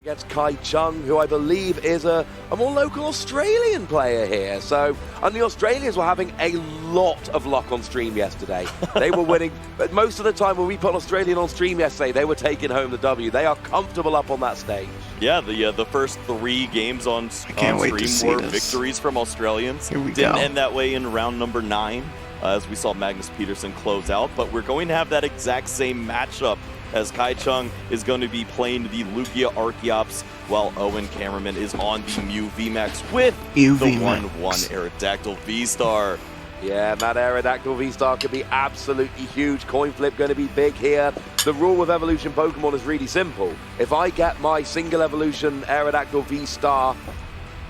Against Chun, who I believe is a more local Australian player here. And the Australians were having a lot of luck on stream yesterday. They were winning, but most of the time when we put an Australian on stream yesterday, they were taking home the W. They are comfortable up on that stage. Yeah, the first 3 games on stream were victories from Australians. Didn't end that way in round number 9, as we saw Magnus Peterson close out. But we're going to have that exact same matchup, as Chun is going to be playing the Lugia Archeops, while Owyn Kamerman is on the Mew VMAX with the 1-1 Aerodactyl V-Star. Yeah, that Aerodactyl V-Star could be absolutely huge. Coin flip going to be big here. The rule with evolution Pokemon is really simple. If I get my single evolution Aerodactyl V-Star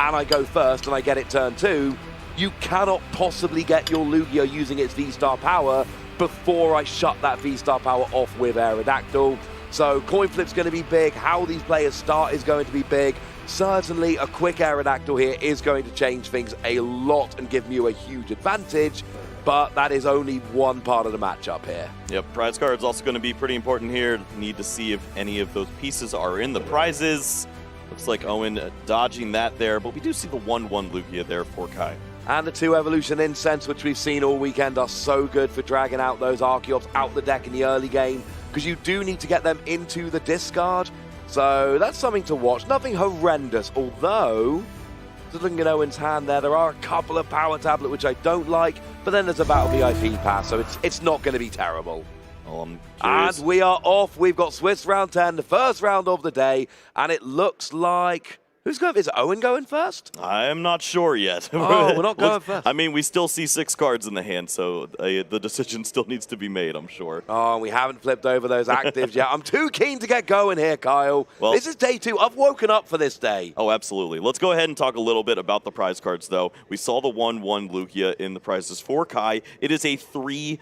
and I go first and I get it turn 2, you cannot possibly get your Lugia using its V-Star power before I shut that V-Star power off with Aerodactyl. So coin flip's going to be big. How these players start is going to be big. Certainly a quick Aerodactyl here is going to change things a lot and give Mew a huge advantage, but that is only one part of the matchup here. Yep, prize card's also going to be pretty important here. Need to see if any of those pieces are in the prizes. Looks like Owyn dodging that there, but we do see the 1-1 Lugia there for Kai. And the 2 Evolution Incense, which we've seen all weekend, are so good for dragging out those Archeops out the deck in the early game, because you do need to get them into the discard. So that's something to watch. Nothing horrendous, although, just looking at Owyn's hand there are a couple of Power Tablet which I don't like, but then there's a Battle VIP pass, so it's not going to be terrible. And we are off. We've got Swiss round 10, the first round of the day, and it looks like... Who's going? Is Owyn going first? I am not sure yet. Oh, we're not going first. I mean, we still see 6 cards in the hand, so the decision still needs to be made, I'm sure. Oh, we haven't flipped over those actives yet. I'm too keen to get going here, Kyle. Well, this is day 2. I've woken up for this day. Oh, absolutely. Let's go ahead and talk a little bit about the prize cards, though. We saw the 1-1 Lugia in the prizes for Kai. It is a 3-2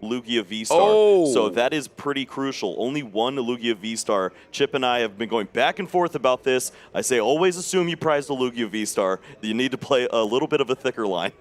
Lugia V-Star. Oh. So that is pretty crucial. Only 1 Lugia V-Star. Chip and I have been going back and forth about this. I say always assume you prize the Lugia V-Star. You need to play a little bit of a thicker line.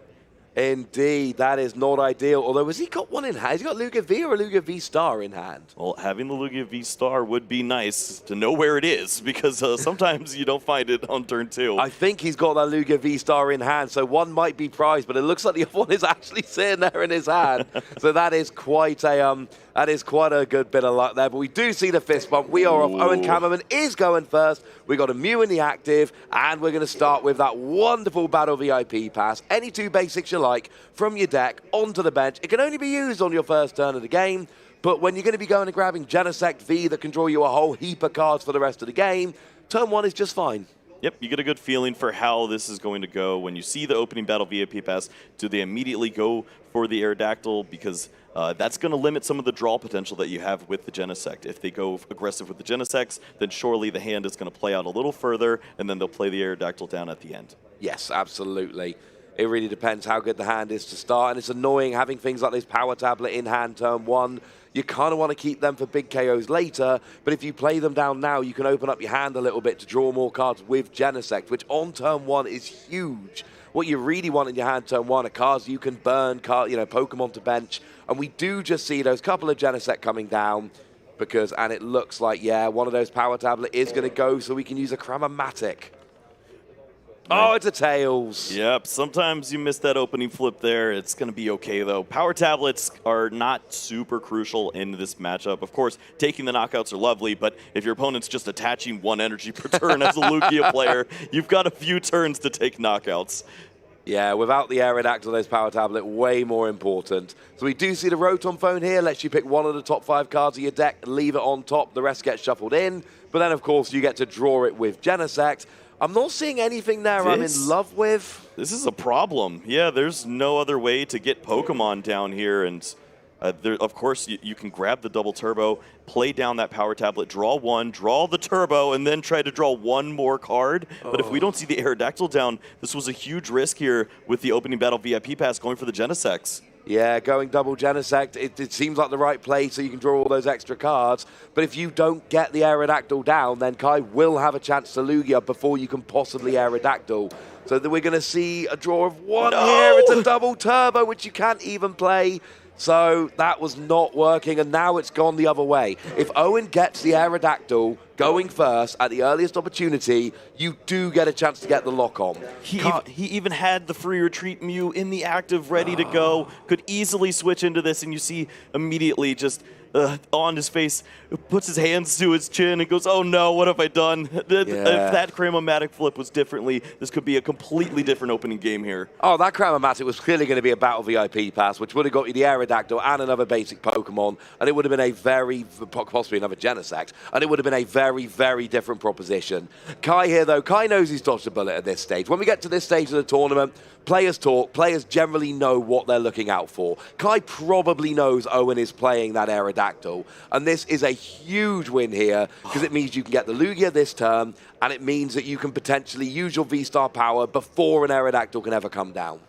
Indeed, that is not ideal. Although, has he got one in hand? Has he got Lugia V or a Lugia V-Star in hand? Well, having the Lugia V-Star would be nice to know where it is, because sometimes you don't find it on turn 2. I think he's got that Lugia V-Star in hand, so one might be prized, but it looks like the other one is actually sitting there in his hand. So that is quite a good bit of luck there. But we do see the fist bump. We are off. Owyn Kamerman is going first. We got a Mew in the active, and we're going to start with that wonderful Battle VIP pass. Any 2 basics you like from your deck onto the bench. It can only be used on your first turn of the game, but when you're going to be going and grabbing Genesect V that can draw you a whole heap of cards for the rest of the game, turn 1 is just fine. Yep, you get a good feeling for how this is going to go. When you see the opening Battle VIP pass, do they immediately go for the Aerodactyl? Because that's going to limit some of the draw potential that you have with the Genesect. If they go aggressive with the Genesects, then surely the hand is going to play out a little further, and then they'll play the Aerodactyl down at the end. Yes, absolutely. It really depends how good the hand is to start, and it's annoying having things like this Power Tablet in hand turn 1. You kind of want to keep them for big KOs later, but if you play them down now, you can open up your hand a little bit to draw more cards with Genesect, which on turn 1 is huge. What you really want in your hand turn 1 are cards you can burn, Pokemon to bench, and we do just see those couple of Genesect coming down, and it looks like, yeah, one of those Power Tablet is going to go, so we can use a Cramormatic. Oh, it's a Tails. Yep, sometimes you miss that opening flip there. It's going to be okay, though. Power Tablets are not super crucial in this matchup. Of course, taking the knockouts are lovely, but if your opponent's just attaching 1 energy per turn as a Lugia player, you've got a few turns to take knockouts. Yeah, without the Aerodactyl, those Power Tablet, way more important. So we do see the Rotom Phone here. Lets you pick 1 of the top 5 cards of your deck, leave it on top. The rest gets shuffled in. But then, of course, you get to draw it with Genesect. I'm not seeing anything there I'm in love with. This is a problem. Yeah, there's no other way to get Pokemon down here. And of course, you can grab the double turbo, play down that Power Tablet, draw 1, draw the turbo, and then try to draw 1 more card. But if we don't see the Aerodactyl down, this was a huge risk here with the opening Battle VIP pass going for the Genesects. Yeah, going double Genesect, it seems like the right play so you can draw all those extra cards. But if you don't get the Aerodactyl down, then Kai will have a chance to Lugia before you can possibly Aerodactyl. So that we're going to see a draw of 1 here. It's a double turbo, which you can't even play. So that was not working, and now it's gone the other way. If Owyn gets the Aerodactyl going first at the earliest opportunity, you do get a chance to get the lock on. He even had the free retreat Mew in the active ready to go, could easily switch into this, and you see immediately just on his face, puts his hands to his chin and goes, oh no, what have I done? If that Kamerman flip was differently, this could be a completely different opening game here. Oh, that Kamerman was clearly going to be a Battle VIP pass, which would have got you the Aerodactyl and another basic Pokemon, and it would have been a possibly another Genesect, and it would have been a very, very different proposition. Kai here, though, Kai knows he's dodged a bullet at this stage. When we get to this stage of the tournament, players talk, players generally know what they're looking out for. Kai probably knows Owyn is playing that Aerodactyl, and this is a huge win here because it means you can get the Lugia this turn, and it means that you can potentially use your V-Star power before an Aerodactyl can ever come down.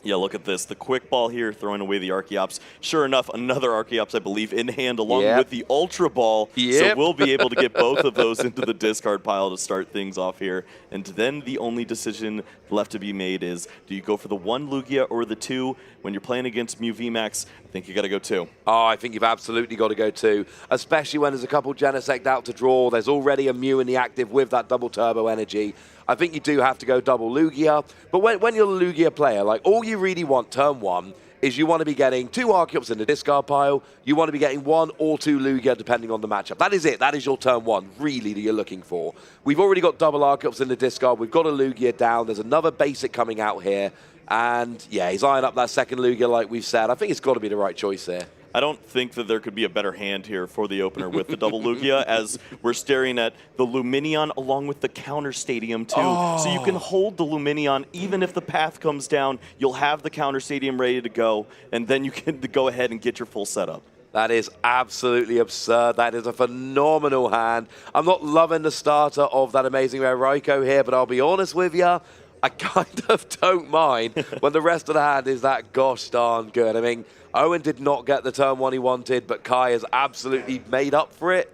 Yeah, look at this. The quick ball here, throwing away the Archeops. Sure enough, another Archeops, I believe, in hand along with the Ultra Ball. So we'll be able to get both of those into the discard pile to start things off here. And then the only decision left to be made is, do you go for the 1 Lugia or the 2? When you're playing against Mew VMAX, I think you got to go 2. Oh, I think you've absolutely got to go 2, especially when there's a couple Genesect out to draw. There's already a Mew in the active with that double turbo energy. I think you do have to go double Lugia. But when you're a Lugia player, like, all you really want turn 1 is you want to be getting 2 Archeops in the discard pile. You want to be getting 1 or 2 Lugia, depending on the matchup. That is it. That is your turn 1, really, that you're looking for. We've already got double Archeops in the discard. We've got a Lugia down. There's another basic coming out here. And, yeah, he's eyeing up that second Lugia, like we've said. I think it's got to be the right choice there. I don't think that there could be a better hand here for the opener with the double Lugia, as we're staring at the Luminion along with the counter stadium too. So you can hold the Luminion even if the path comes down. You'll have the counter stadium ready to go, and then you can go ahead and get your full setup. That is absolutely absurd. That is a phenomenal hand. I'm not loving the starter of that amazing rare Raikou here, but I'll be honest with you, I kind of don't mind when the rest of the hand is that gosh darn good. I mean, Owyn did not get the turn 1 he wanted, but Kai has absolutely made up for it,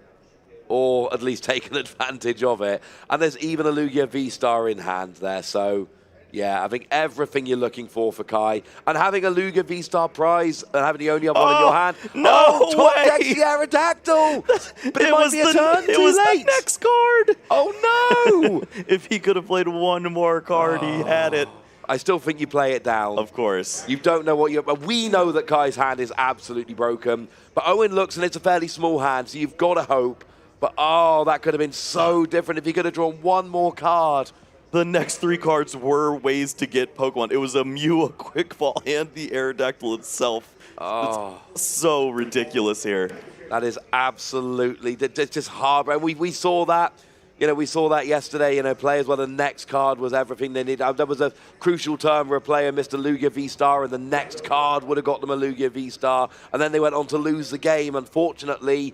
or at least taken advantage of it. And there's even a Lugia V-Star in hand there, so yeah, I think everything you're looking for Kai. And having a Lugia V-Star prize and having the only other one in your hand. No top way! decks the Aerodactyl! But it might be a turn It too was late. the next card! Oh no! If he could have played 1 more card, he had it. I still think you play it down. Of course. You don't know what you're... We know that Kai's hand is absolutely broken. But Owyn looks, and it's a fairly small hand, so you've got to hope. But, oh, that could have been so different if he could have drawn 1 more card. The next 3 cards were ways to get Pokemon. It was a Mew, a Quick Ball, and the Aerodactyl itself. Oh. It's so ridiculous here. That is absolutely... just hard. And we saw that... You know, we saw that yesterday, players where the next card was everything they needed. There was a crucial turn where a player missed a Lugia V-Star and the next card would have got them a Lugia V-Star, and then they went on to lose the game. Unfortunately,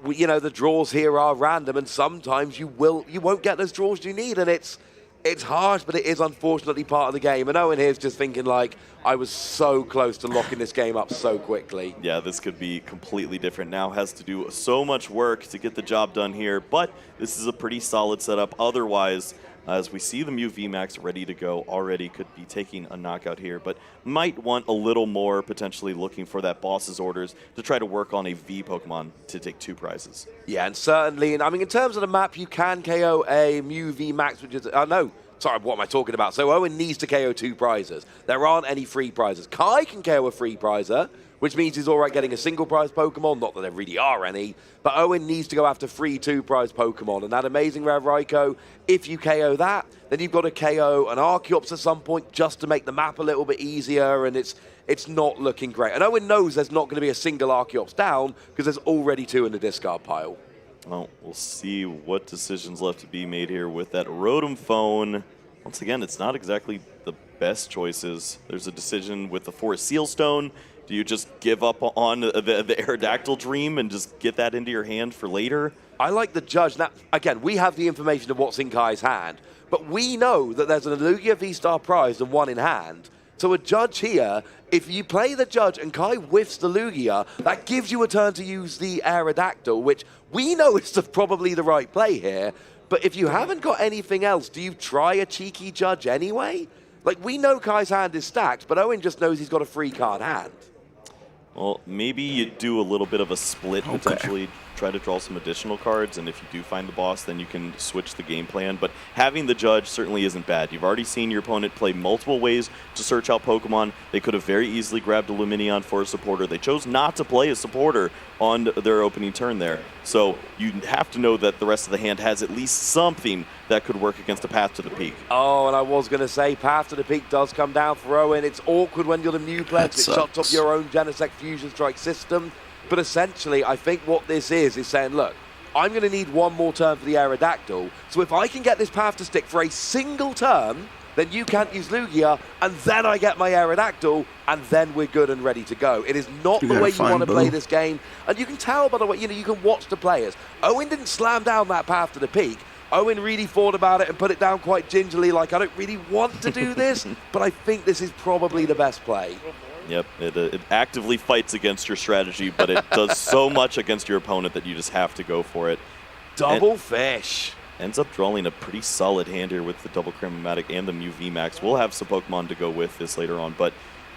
the draws here are random, and sometimes you won't get those draws you need, and it's harsh, but it is unfortunately part of the game. And Owyn here's just thinking, like, I was so close to locking this game up so quickly. Yeah, this could be completely different now. Has to do so much work to get the job done here, but this is a pretty solid setup. Otherwise, as we see the Mew VMAX ready to go already, could be taking a knockout here, but might want a little more, potentially looking for that boss's orders to try to work on a V Pokemon to take 2 prizes. Yeah, and certainly, in terms of the map, you can KO a Mew VMAX, which is, no, sorry, what am I talking about? So Owyn needs to KO 2 prizes. There aren't any free prizes. Kai can KO a free prizer, which means he's all right getting a single prize Pokemon, not that there really are any, but Owyn needs to go after free 2 prize Pokemon, and that amazing rare Raikou, if you KO that, then you've got to KO an Archeops at some point just to make the map a little bit easier, and it's not looking great. And Owyn knows there's not going to be a single Archeops down, because there's already 2 in the discard pile. Well, we'll see what decisions left to be made here with that Rotom Phone. Once again, it's not exactly the best choices. There's a decision with the Forest Seal Stone. Do you just give up on the Aerodactyl Dream and just get that into your hand for later? I like the Judge. Now, again, we have the information of what's in Kai's hand, but we know that there's a Lugia V-Star prize and 1 in hand. So a Judge here, if you play the Judge and Kai whiffs the Lugia, that gives you a turn to use the Aerodactyl, which we know is probably the right play here. But if you haven't got anything else, do you try a cheeky Judge anyway? Like, we know Kai's hand is stacked, but Owyn just knows he's got a free card hand. Well, maybe you do a little bit of a split, potentially try to draw some additional cards, and if you do find the boss, then you can switch the game plan. But having the judge certainly isn't bad. You've already seen your opponent play multiple ways to search out Pokemon. They could have very easily grabbed a Lumineon for a supporter. They chose not to play a supporter on their opening turn there. So you have to know that the rest of the hand has at least something that could work against a Path to the Peak. Oh, and I was going to say, Path to the Peak does come down for Owyn. It's awkward when you're the new player. It shuts off your own Genesect Fusion Strike system. But essentially, I think what this is saying, look, I'm going to need one more turn for the Aerodactyl. So if I can get this Path to stick for a single turn, then you can't use Lugia, and then I get my Aerodactyl, and then we're good and ready to go. It is not the way you want to play this game. And you can tell, by the way, you can watch the players. Owyn didn't slam down that Path to the Peak. Owyn really thought about it and put it down quite gingerly, like, I don't really want to do this, but I think this is probably the best play. Yep, it actively fights against your strategy, but it does so much against your opponent that you just have to go for it. Double fish. Ends up drawing a pretty solid hand here with the double Kamerman and the Mew VMAX. We'll have some Pokemon to go with this later on, but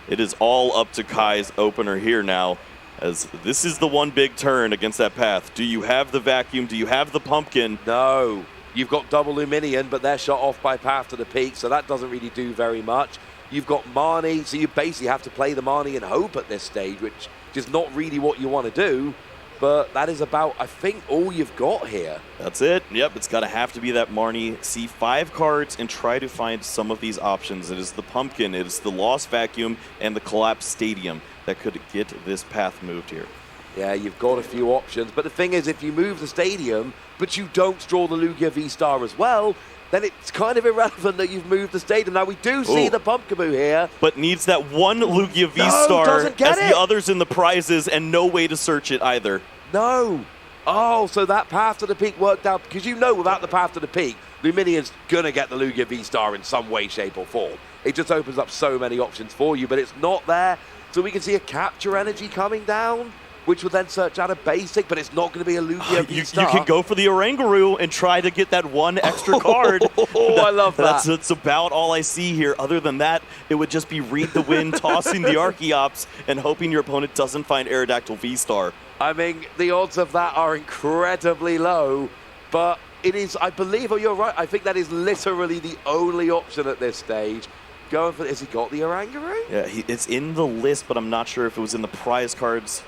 it is all up to Kai's opener here now, as this is the one big turn against that Path. Do you have the Vacuum? Do you have the Pumpkin? No. You've got double Luminion, but they're shot off by Path to the Peak, so that doesn't really do very much. You've got Marnie, so you basically have to play the Marnie and hope at this stage, which is not really what you want to do. But that is about, I think, all you've got here. That's it. Yep, it's got to have to be that Marnie. See 5 cards and try to find some of these options. It is the Pumpkin, it is the Lost Vacuum, and the Collapsed Stadium that could get this Path moved here. Yeah, you've got a few options. But the thing is, if you move the Stadium, but you don't draw the Lugia V-Star as well, then it's kind of irrelevant that you've moved the Stadium. Now, we do see the Pumpkaboo here. But needs that one Lugia V-Star as the others in the prizes, and no way to search it either. No. Oh, so that Path to the Peak worked out, because you know without the Path to the Peak, Luminion's going to get the Lugia V-Star in some way, shape, or form. It just opens up so many options for you, but it's not there. So we can see a Capture Energy coming down, which will then search out a basic, but it's not going to be a Lugia V-Star. You can go for the Oranguru and try to get that one extra card. I love that. That's about all I see here. Other than that, it would just be Read the Wind, tossing the Archeops, and hoping your opponent doesn't find Aerodactyl V-Star. I mean, the odds of that are incredibly low, but it is, I believe, oh, you're right, I think that is literally the only option at this stage. Going for, has he got the Oranguru? Yeah, it's in the list, but I'm not sure if it was in the prize cards.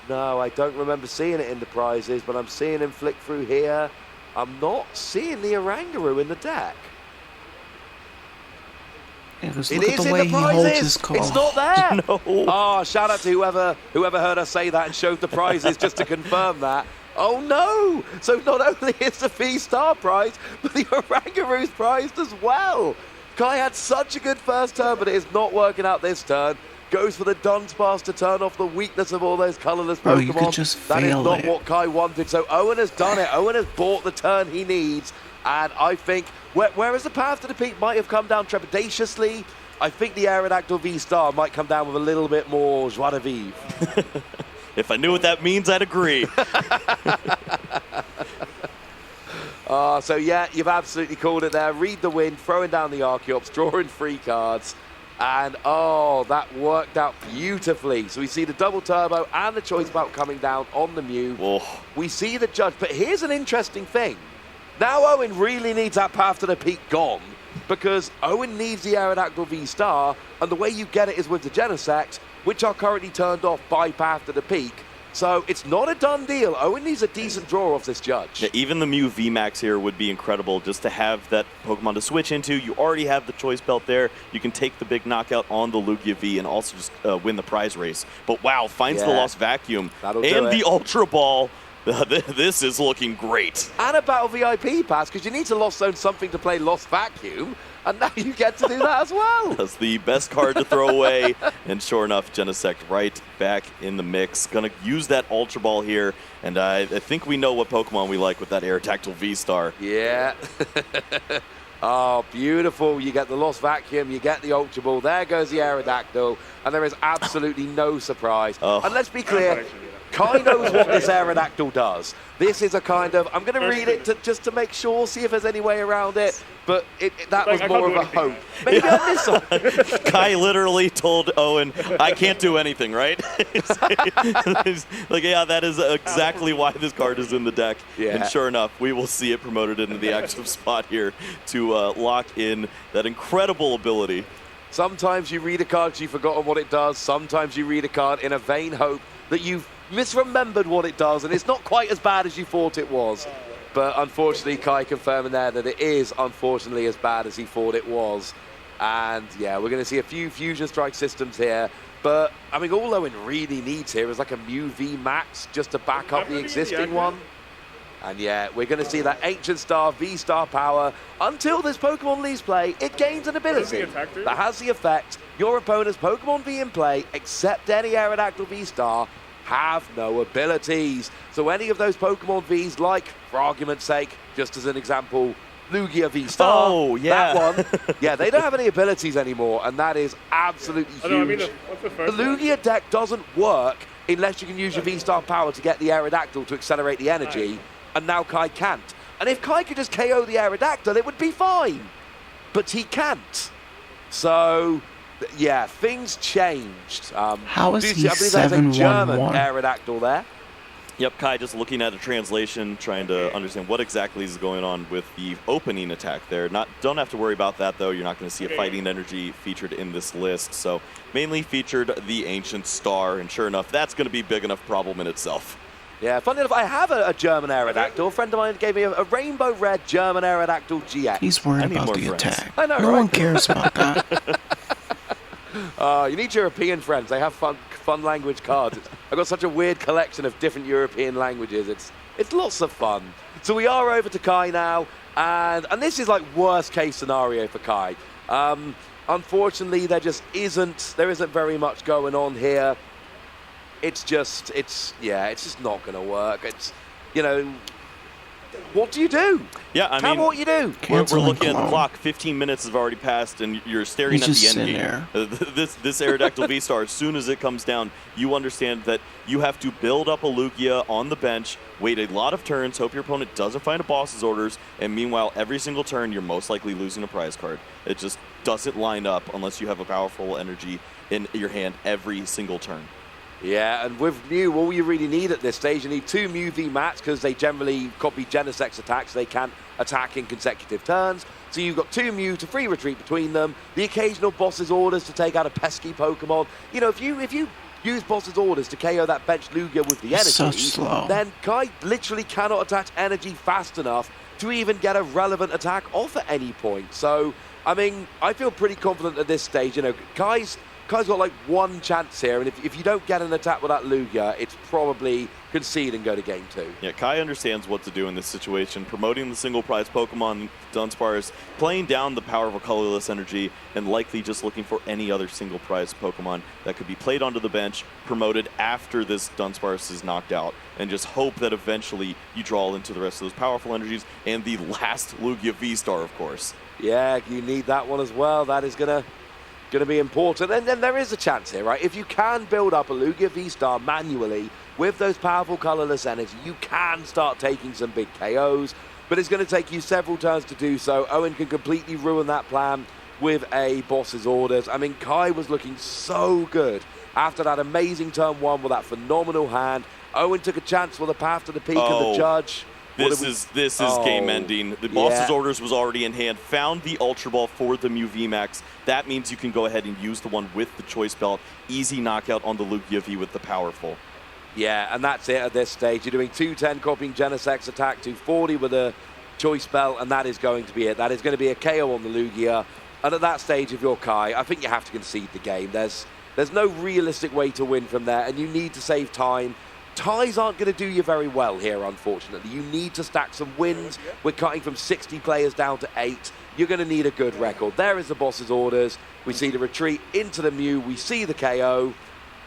No, I don't remember seeing it in the prizes, but I'm seeing him flick through here. I'm not seeing the Oranguru in the deck. Yeah, look at the way he holds his card. It's not there. No. Oh, shout out to whoever heard us say that and showed the prizes just to confirm that. Oh no! So not only is the V-Star prize, but the Oranguru's prized as well. Kai had such a good first turn, but it is not working out this turn. Goes for the Dunsparce to turn off the weakness of all those colorless Pokemon. Oh, you could just fail that is not it. what Kai wanted. So Owyn has done it. Owyn has bought the turn he needs. And I think, whereas the Path to the Peak might have come down trepidatiously, I think the Aerodactyl V-Star might come down with a little bit more joie de vivre. If I knew what that means, I'd agree. So yeah, you've absolutely called it there. Read the Wind, throwing down the Archeops, drawing 3 cards. And oh, that worked out beautifully. So we see the double turbo and the choice belt coming down on the Mew. Oh. We see the judge, but here's an interesting thing. Now Owyn really needs that Path to the Peak gone, because Owyn needs the Aerodactyl V-Star, and the way you get it is with the Genesect, which are currently turned off by Path to the Peak. So it's not a done deal. Owyn needs a decent draw off this judge. Yeah, even the Mew VMAX here would be incredible just to have that Pokemon to switch into. You already have the choice belt there. You can take the big knockout on the Lugia V and also just win the prize race. But wow, finds the Lost Vacuum and the Ultra Ball. This is looking great. And a Battle VIP pass, because you need to Lost Zone something to play Lost Vacuum, and now you get to do that as well. That's the best card to throw away. And sure enough, Genesect right back in the mix. Gonna use that Ultra Ball here, and I think we know what Pokemon we like with that Aerodactyl V-Star. Yeah. Oh, beautiful. You get the Lost Vacuum, you get the Ultra Ball, there goes the Aerodactyl, and there is absolutely no surprise. And let's be clear, Kai knows what this Aerodactyl does. This is a kind of, I'm going to read it just to make sure, see if there's any way around it, but that was more of a hope. Maybe I missed something. Kai literally told Owyn, I can't do anything, right? He's like, yeah, that is exactly why this card is in the deck. Yeah. And sure enough, we will see it promoted into the active spot here to lock in that incredible ability. Sometimes you read a card because you've forgotten what it does. Sometimes you read a card in a vain hope that you've misremembered what it does, and it's not quite as bad as you thought it was. But unfortunately, Kai confirming there that it is unfortunately as bad as he thought it was. And yeah, we're going to see a few Fusion Strike systems here. But I mean, all Owyn really needs here is like a Mew V Max just to back up the existing one. And yeah, we're going to see that Ancient Star, V-Star power. Until this Pokemon leaves play, it gains an ability that has the effect your opponent's Pokemon V in play, except any Aerodactyl V-Star, have no abilities. So any of those Pokemon Vs, like, for argument's sake, just as an example, Lugia V-Star, oh, yeah. that one, yeah, they don't have any abilities anymore, and that is absolutely huge. The Lugia deck doesn't work unless you can use your V-Star power to get the Aerodactyl to accelerate the energy. And now Kai can't. And if Kai could just KO the Aerodactyl, it would be fine. But he can't. So, yeah, things changed. How is he 7-1-1? I believe there's a German Aerodactyl there. Yep, Kai just looking at a translation, trying to understand what exactly is going on with the opening attack there. Don't have to worry about that, though. You're not going to see a fighting energy featured in this list. So, mainly featured the Ancient Star. And sure enough, that's going to be a big enough problem in itself. Yeah, funny enough, I have a German Aerodactyl. A friend of mine gave me a rainbow red German Aerodactyl GX. He's worried about the attack. I know, no right? one cares about that. You need European friends. They have fun language cards. I've got such a weird collection of different European languages. It's lots of fun. So we are over to Kai now, and this is like worst case scenario for Kai. Unfortunately, there isn't very much going on here. It's just not going to work. It's, what do you do? Yeah, I mean, what you do. We're looking at the clock. 15 minutes have already passed, and you're staring at the end game. This Aerodactyl V-Star, as soon as it comes down, you understand that you have to build up a Lugia on the bench, wait a lot of turns, hope your opponent doesn't find a boss's orders, and meanwhile, every single turn, you're most likely losing a prize card. It just doesn't line up unless you have a powerful energy in your hand every single turn. Yeah, and with Mew, all you really need at this stage, you need 2 Mew V Mats because they generally copy Genesec's attacks. They can't attack in consecutive turns. So you've got 2 Mew to free retreat between them. The occasional boss's orders to take out a pesky Pokemon. If you use boss's orders to KO that bench Lugia with the energy, then Kai literally cannot attach energy fast enough to even get a relevant attack off at any point. So, I mean, I feel pretty confident at this stage. Kai's got like one chance here, and if you don't get an attack with that Lugia, it's probably concede and go to game 2. Yeah, Kai understands what to do in this situation, promoting the single prize Pokemon Dunsparce, playing down the powerful colorless energy, and likely just looking for any other single prize Pokemon that could be played onto the bench, promoted after this Dunsparce is knocked out, and just hope that eventually you draw into the rest of those powerful energies, and the last Lugia V-Star, of course. Yeah, you need that one as well. That is going to be important. And then there is a chance here, right? If you can build up a Lugia V-Star manually with those powerful colorless energy, you can start taking some big KOs, but it's going to take you several turns to do so. Owyn can completely ruin that plan with a boss's orders. I mean, Kai was looking so good after that amazing turn 1 with that phenomenal hand. Owyn took a chance with a path to the peak of the judge. This is game ending. The boss's orders was already in hand. Found the Ultra Ball for the Mew VMAX. That means you can go ahead and use the one with the Choice Belt. Easy knockout on the Lugia V with the powerful. Yeah, and that's it at this stage. You're doing 210 copying Genesec's attack, 240 with a Choice Belt, and that is going to be it. That is going to be a KO on the Lugia. And at that stage, if you're Kai, I think you have to concede the game. There's no realistic way to win from there, and you need to save time. Ties aren't going to do you very well here, unfortunately. You need to stack some wins. We're cutting from 60 players down to 8. You're going to need a good record. There is the boss's orders. We see the retreat into the Mew. We see the KO.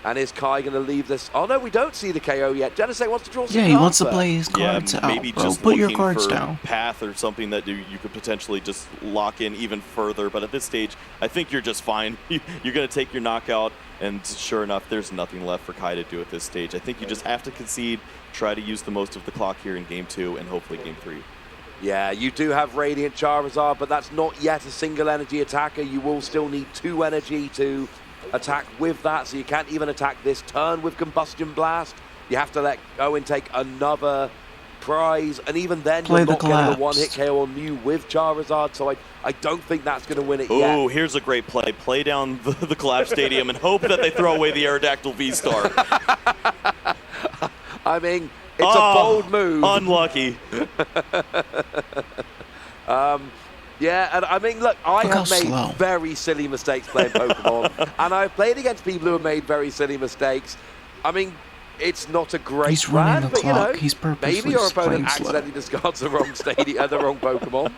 And is Kai going to leave this? Oh, no, we don't see the KO yet. Genesect wants to draw some cards. Yeah, he wants to first. play his cards out, maybe bro. just Put your looking cards for down. path or something that you could potentially just lock in even further. But at this stage, I think you're just fine. You're going to take your knockout, and sure enough, there's nothing left for Kai to do at this stage. I think you just have to concede, try to use the most of the clock here in Game 2, and hopefully Game 3. Yeah, you do have Radiant Charizard, but that's not yet a single energy attacker. You will still need 2 energy to attack with that, so you can't even attack this turn with Combustion Blast. You have to let Owyn take another prize, and even then you're not getting a one-hit KO on Mew with Charizard, so I don't think that's going to win it yet. Oh, here's a great play. Play down the Collapse Stadium and hope that they throw away the Aerodactyl V-Star. I mean, it's a bold move. Unlucky. Yeah, and I mean, look, I have made very silly mistakes playing Pokemon, and I've played against people who have made very silly mistakes. I mean, it's not a great brand, but you know, maybe your opponent accidentally discards the wrong the wrong Pokemon.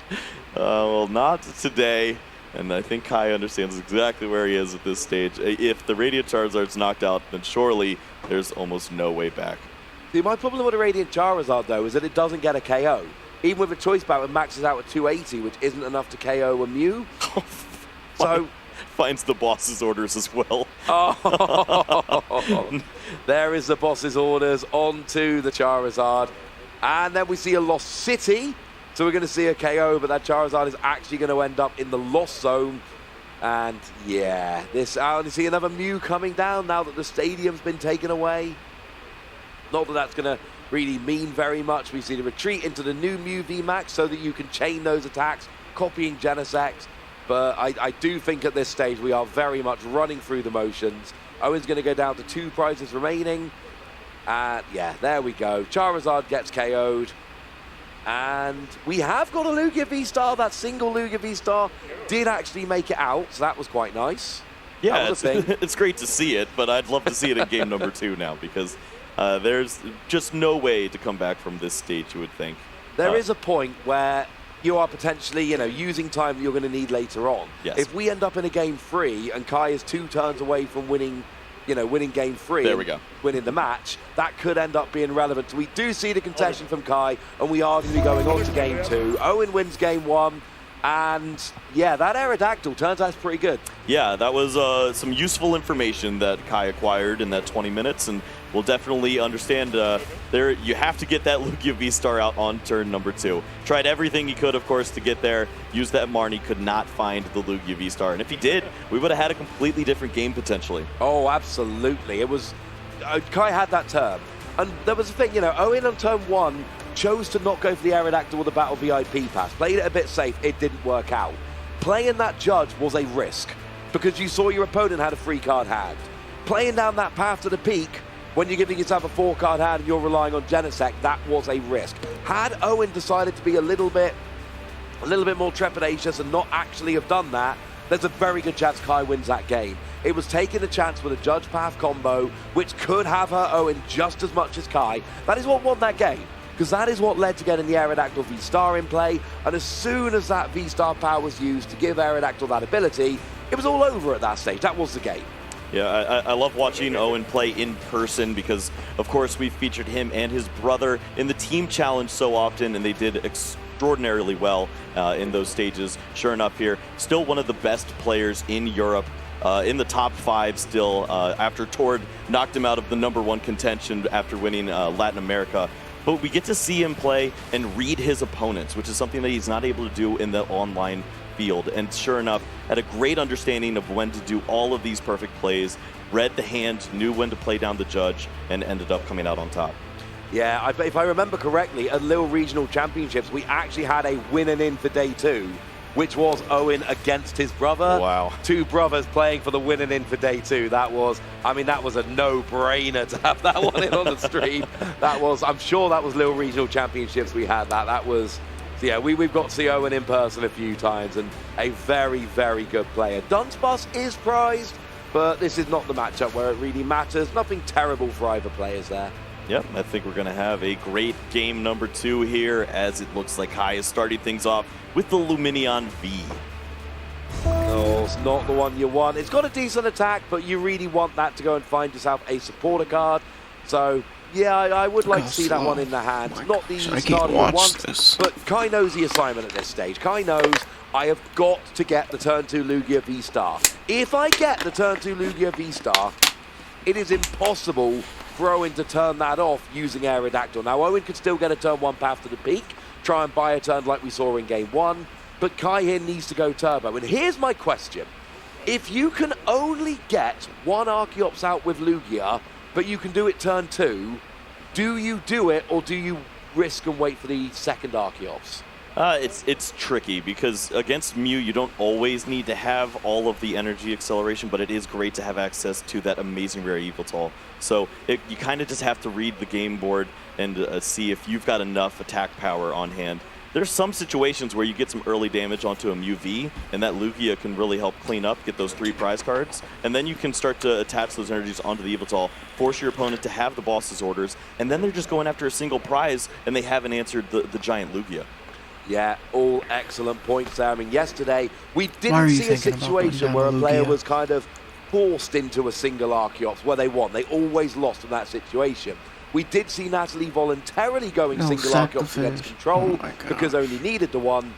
Well, not today, and I think Kai understands exactly where he is at this stage. If the Radiant Charizard's knocked out, then surely there's almost no way back. See, my problem with the Radiant Charizard, though, is that it doesn't get a KO. Even with a choice bout, it maxes out at 280, which isn't enough to KO a Mew. So finds the boss's orders as well. Oh, there is the boss's orders onto the Charizard. And then we see a Lost City. So we're going to see a KO, but that Charizard is actually going to end up in the Lost Zone. And yeah, I only see another Mew coming down now that the stadium's been taken away. Not that that's going to really mean very much. We see the retreat into the new Mew VMAX so that you can chain those attacks, copying Genesect. But I do think at this stage we are very much running through the motions. Owyn's going to go down to 2 prizes remaining. And yeah, there we go. Charizard gets KO'd. And we have got a Lugia V-Star. That single Lugia V-Star did actually make it out, so that was quite nice. Yeah, it's great to see it, but I'd love to see it in game number 2 now, because there's just no way to come back from this stage, you would think. There is a point where you are potentially, using time that you're going to need later on. Yes. If we end up in a game 3 and Kai is 2 turns away from winning, winning game 3, there we go, winning the match, that could end up being relevant. So we do see the contestation from Kai, and we are going to be going on to game 2. Owyn wins game 1. And yeah, that Aerodactyl turns out pretty good. Yeah, that was some useful information that Kai acquired in that 20 minutes, and we'll definitely understand you have to get that Lugia V-Star out on turn number 2. Tried everything he could, of course, to get there. Used that Marnie, could not find the Lugia V-Star. And if he did, we would have had a completely different game potentially. Oh, absolutely. It was Kai had that turn. And there was a thing, Owyn on turn 1 chose to not go for the Aerodactyl with the Battle VIP pass. Played it a bit safe, it didn't work out. Playing that Judge was a risk, because you saw your opponent had a 3-card hand. Playing down that path to the peak, when you're giving yourself a 4-card hand and you're relying on Genesect, that was a risk. Had Owyn decided to be a little bit more trepidatious and not actually have done that, there's a very good chance Kai wins that game. It was taking a chance with a Judge Path combo, which could have hurt Owyn just as much as Kai. That is what won that game, because that is what led to getting the Aerodactyl V-Star in play. And as soon as that V-Star power was used to give Aerodactyl that ability, it was all over at that stage. That was the game. Yeah, I love watching Owyn play in person because, of course, we featured him and his brother in the team challenge so often, and they did extraordinarily well in those stages. Sure enough here, still one of the best players in Europe, in the top 5 still, after Tord knocked him out of the #1 contention after winning Latin America. But we get to see him play and read his opponents, which is something that he's not able to do in the online field. And sure enough, had a great understanding of when to do all of these perfect plays, read the hand, knew when to play down the Judge, and ended up coming out on top. Yeah, if I remember correctly, at Lille Regional Championships, we actually had a win-and-in for day 2, which was Owyn against his brother. Wow. 2 brothers playing for the win-and-in for day 2. That was a no-brainer to have that one in on the stream. I'm sure that was Lille Regional Championships we had that. That was, yeah, we've got to see Owyn in person a few times, and a very, very good player. Dunsparce is prized, but this is not the matchup where it really matters. Nothing terrible for either players there. Yep, I think we're going to have a great game number 2 here, as it looks like Kai is starting things off with the Lumineon V. Oh, course, not the one you want. It's got a decent attack, but you really want that to go and find yourself a supporter card. So, yeah, I would like to see that one in the hand. Not the start you want, but Kai knows the assignment at this stage. Kai knows I have got to get the turn 2 Lugia V-Star. If I get the turn 2 Lugia V-Star, it is impossible for Owyn to turn that off using Aerodactyl. Now, Owyn could still get a turn 1 path to the peak, try and buy a turn like we saw in game 1, but Kai here needs to go turbo. And here's my question. If you can only get one Archeops out with Lugia, but you can do it turn 2, do you do it, or do you risk and wait for the second Archeops? It's tricky because against Mew you don't always need to have all of the energy acceleration, but it is great to have access to that amazing rare Yveltal. So you kind of just have to read the game board and see if you've got enough attack power on hand. There's some situations where you get some early damage onto a Mew V, and that Lugia can really help clean up, get those 3 prize cards, and then you can start to attach those energies onto the Yveltal, force your opponent to have the boss's orders, and then they're just going after a single prize, and they haven't answered the giant Lugia. Yeah, all excellent points there. I mean, yesterday, we didn't see a situation where a player was kind of forced into a single Archeops where they won. They always lost in that situation. We did see Natalie voluntarily going single Archeops against Control because only needed the one,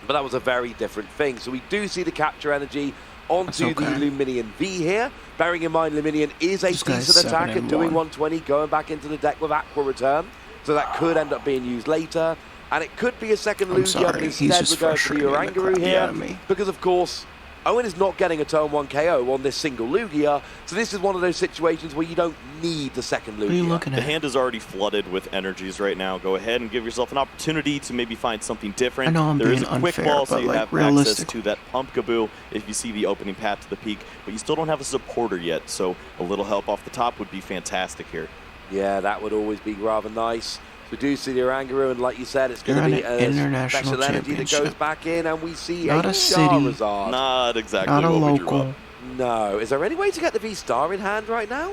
but that was a very different thing. So we do see the capture energy onto the Luminion V here. Bearing in mind, Luminion is a decent attacker, doing 120, going back into the deck with Aqua Return, so that could end up being used later. And it could be a second Lugia, but instead we're going for the Oranguru here, because of course, Owyn is not getting a turn 1 KO on this single Lugia, so this is one of those situations where you don't need the second Lugia. What are you looking at? The hand is already flooded with energies right now. Go ahead and give yourself an opportunity to maybe find something different. I know I'm there is being a quick unfair, ball, so but you like have access to that Pumpkaboo if you see the opening path to the peak, but you still don't have a supporter yet, so a little help off the top would be fantastic here. Yeah, that would always be rather nice. We do see the Oranguru, and like you said, it's going to be a special energy that goes back in, and we see a Charizard. Not exactly not what a we drew up. No. Is there any way to get the V-Star in hand right now?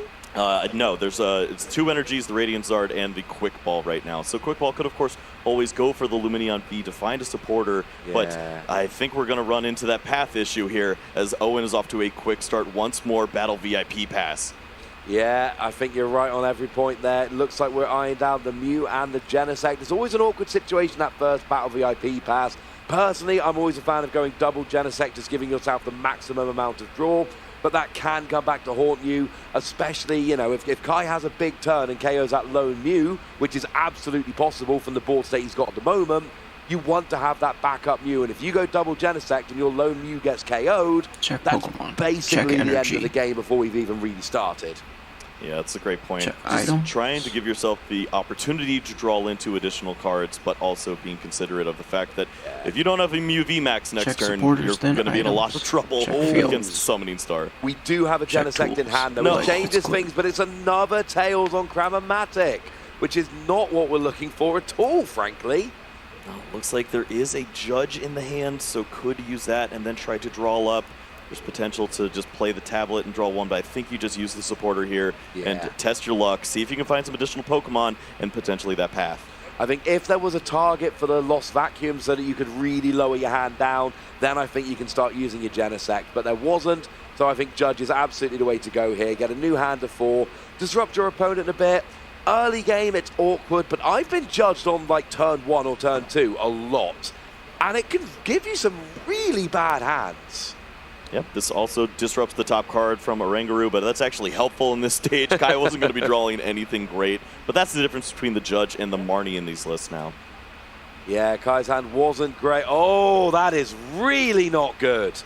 No, there's it's 2 energies, the Radiant Zard and the Quick Ball right now. So Quick Ball could, of course, always go for the Luminion V to find a supporter, but I think we're going to run into that path issue here as Owyn is off to a quick start once more. Battle VIP pass. Yeah, I think you're right on every point there. It looks like we're eyeing down the Mew and the Genesect. There's always an awkward situation that first Battle VIP pass. Personally, I'm always a fan of going double Genesect, just giving yourself the maximum amount of draw, but that can come back to haunt you, especially, you know, if Kai has a big turn and KOs that lone Mew, which is absolutely possible from the board state he's got at the moment, you want to have that backup Mew, and if you go double Genesect and your lone Mew gets KO'd, that's basically the end of the game before we've even really started. Yeah, that's a great point. Just trying to give yourself the opportunity to draw into additional cards, but also being considerate of the fact that if you don't have a Mew VMAX next turn, you're going to be in a lot of trouble against Summoning Star. We do have a Genesect in hand, though. It changes things, but it's another Tails on Kamerman, which is not what we're looking for at all, frankly. Looks like there is a Judge in the hand, so could use that and then try to draw up. There's potential to just play the tablet and draw one, but I think you just use the supporter here and test your luck, see if you can find some additional Pokemon and potentially that path. I think if there was a target for the Lost Vacuum so that you could really lower your hand down, then I think you can start using your Genesect, but there wasn't, so I think Judge is absolutely the way to go here. Get a new hand of 4, disrupt your opponent a bit. Early game, it's awkward, but I've been judged on like turn 1 or turn 2 a lot, and it can give you some really bad hands. Yep, this also disrupts the top card from Oranguru, but that's actually helpful in this stage. Kai wasn't going to be drawing anything great, but that's the difference between the Judge and the Marnie in these lists now. Yeah, Kai's hand wasn't great. Oh, that is really not good.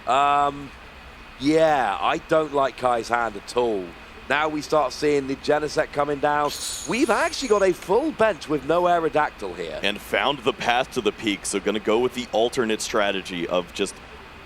Yeah, I don't like Kai's hand at all. Now we start seeing the Genesect coming down. We've actually got a full bench with no Aerodactyl here. And found the path to the peak, so going to go with the alternate strategy of just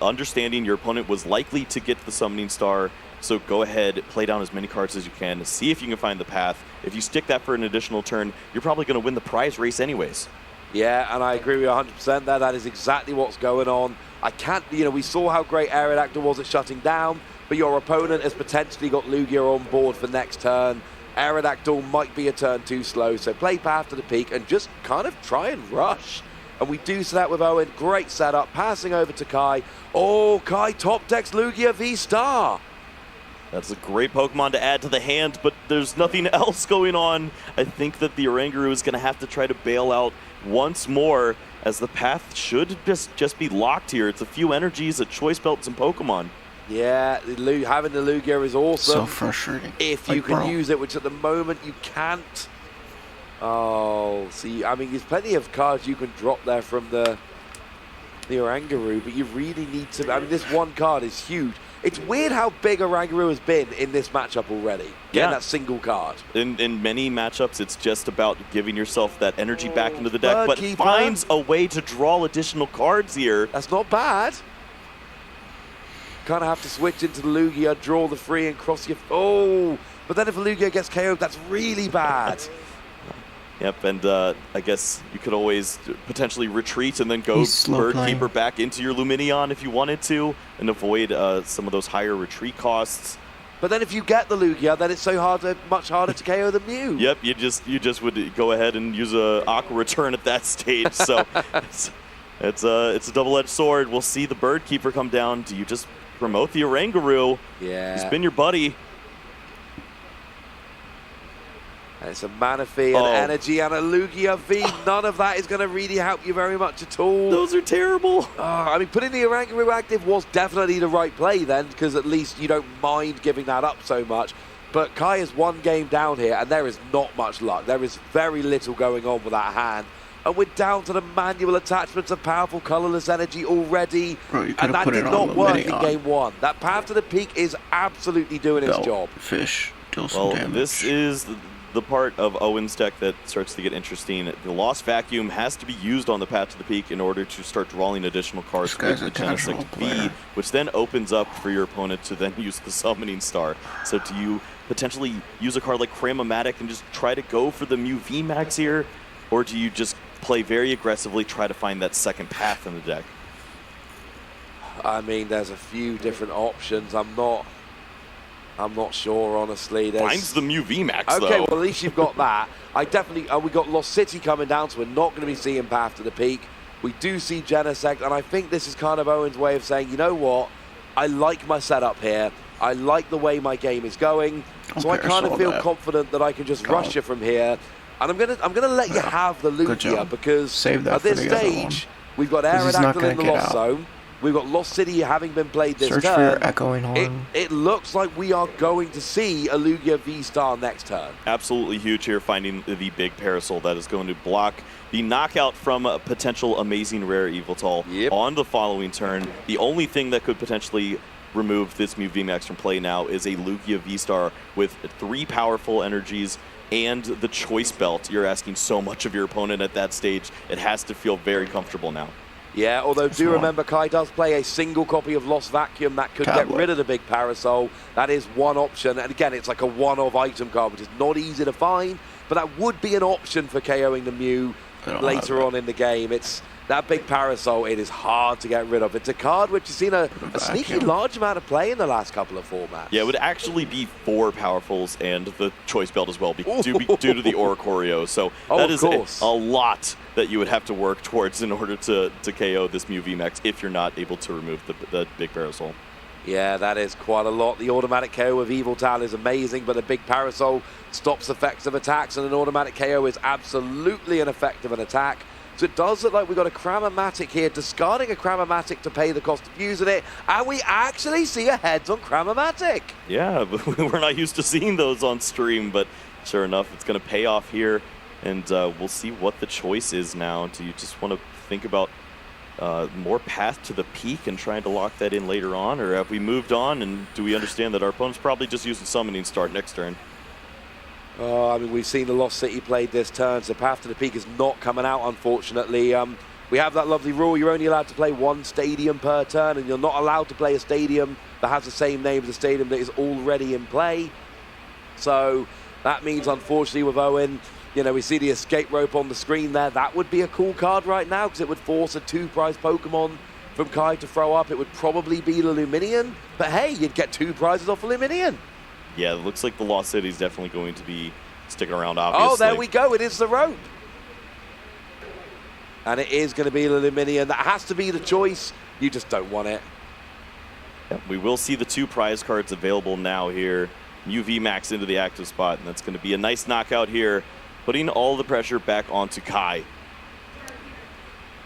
understanding your opponent was likely to get the Summoning Star, so go ahead, play down as many cards as you can, see if you can find the path. If you stick that for an additional turn, you're probably going to win the prize race anyways. Yeah, and I agree with you 100% there. That is exactly what's going on. I can't, you know, we saw how great Aerodactyl was at shutting down, but your opponent has potentially got Lugia on board for next turn. Aerodactyl might be a turn too slow, so play path to the peak and just kind of try and rush. And we do that with Owyn. Great setup. Passing over to Kai. Oh, Kai top decks Lugia V-Star. That's a great Pokemon to add to the hand, but there's nothing else going on. I think that the Oranguru is going to have to try to bail out once more, as the path should just be locked here. It's a few energies, a Choice Belt, some Pokemon. Yeah, having the Lugia is awesome. So frustrating. If you can use it, which at the moment you can't. Oh, see, I mean, there's plenty of cards you can drop there from the Oranguru, but you really need to. I mean, this one card is huge. It's weird how big Oranguru has been in this matchup already. Getting that single card. In many matchups, it's just about giving yourself that energy back into the deck, but Keeper finds a way to draw additional cards here. That's not bad. Kind of have to switch into the Lugia, draw the free, and cross your. Oh, but then if a Lugia gets KO'd, that's really bad. Yep, and I guess you could always potentially retreat and then go Bird Keeper back into your Lumineon if you wanted to, and avoid some of those higher retreat costs. But then if you get the Lugia, then it's much harder to KO the Mew. Yep, you just would go ahead and use a Aqua Return at that stage. So it's a double-edged sword. We'll see the Bird Keeper come down. Do you just promote the Oranguru? Yeah. He's been your buddy. It's a Manaphy, an Energy, and a Lugia V. None of that is going to really help you very much at all. Those are terrible. I mean, putting the Oranguru active was definitely the right play then, because at least you don't mind giving that up so much. But Kai is one game down here, and there is not much luck. There is very little going on with that hand. And we're down to the manual attachments of powerful colorless energy already. Bro, and that did not work in game one. That path to the peak is absolutely doing its job. Fish, deal some damage. This is the part of Owyn's deck that starts to get interesting. The Lost Vacuum has to be used on the path to the peak in order to start drawing additional cards with the Genesect V, which then opens up for your opponent to then use the Summoning Star. So do you potentially use a card like Cram-O-Matic and just try to go for the Mew VMAX here? Or do you just play very aggressively, try to find that second path in the deck? I mean, there's a few different options. I'm not sure, honestly. Finds the Mew VMAX, though. Okay, well, at least you've got that. I definitely... we got Lost City coming down, so we're not going to be seeing Path to the Peak. We do see Genesect, and I think this is kind of Owyn's way of saying, you know what? I like my setup here. I like the way my game is going. So I kind of feel confident that I can just rush you from here. And I'm gonna let you have the Lugia, because at this stage, we've got Aerodactyl in the Lost Zone. We've got Lost City having been played this turn. Echoing Horn. It looks like we are going to see a Lugia V-Star next turn. Absolutely huge here, finding the big Parasol that is going to block the knockout from a potential amazing rare Yveltal on the following turn. The only thing that could potentially remove this Mew VMAX from play now is a Lugia V-Star with 3 powerful energies and the Choice Belt. You're asking so much of your opponent at that stage. It has to feel very comfortable now. Yeah, although do remember Kai does play a single copy of Lost Vacuum that could get rid of the big Parasol. That is one option, and again, it's like a one-off item card, which is not easy to find, but that would be an option for KOing the Mew later on in the game. It's that big Parasol, it is hard to get rid of. It's a card which has seen a sneaky large amount of play in the last couple of formats. Yeah, it would actually be 4 Powerfuls and the Choice Belt as well, due to the Oricorio. So that is a lot that you would have to work towards in order to KO this Mew VMAX if you're not able to remove the big Parasol. Yeah, that is quite a lot. The automatic KO of Yveltal is amazing, but a big Parasol stops effects of attacks, and an automatic KO is absolutely an effect of an attack. So it does look like we've got a Cram-O-Matic here, discarding a Cram-O-Matic to pay the cost of using it, and we actually see a heads on Cram-O-Matic. Yeah, we're not used to seeing those on stream, but sure enough, it's going to pay off here, and we'll see what the choice is now. Do you just want to think about more path to the peak and trying to lock that in later on, or have we moved on, and do we understand that our opponent's probably just using Summoning Start next turn? I mean, we've seen the Lost City played this turn, so Path to the Peak is not coming out, unfortunately. We have that lovely rule, you're only allowed to play 1 stadium per turn, and you're not allowed to play a stadium that has the same name as a stadium that is already in play. So that means, unfortunately, with Owyn, you know, we see the escape rope on the screen there. That would be a cool card right now, because it would force a 2-prize Pokemon from Kai to throw up. It would probably be the Luminion, but hey, you'd get 2 prizes off a Luminion. Yeah, it looks like the Lost City is definitely going to be sticking around, obviously. Oh, there we go. It is the rope. And it is going to be Luminion. That has to be the choice. You just don't want it. Yep, we will see the 2 prize cards available now here. UV Max into the active spot, and that's going to be a nice knockout here, putting all the pressure back onto Kai.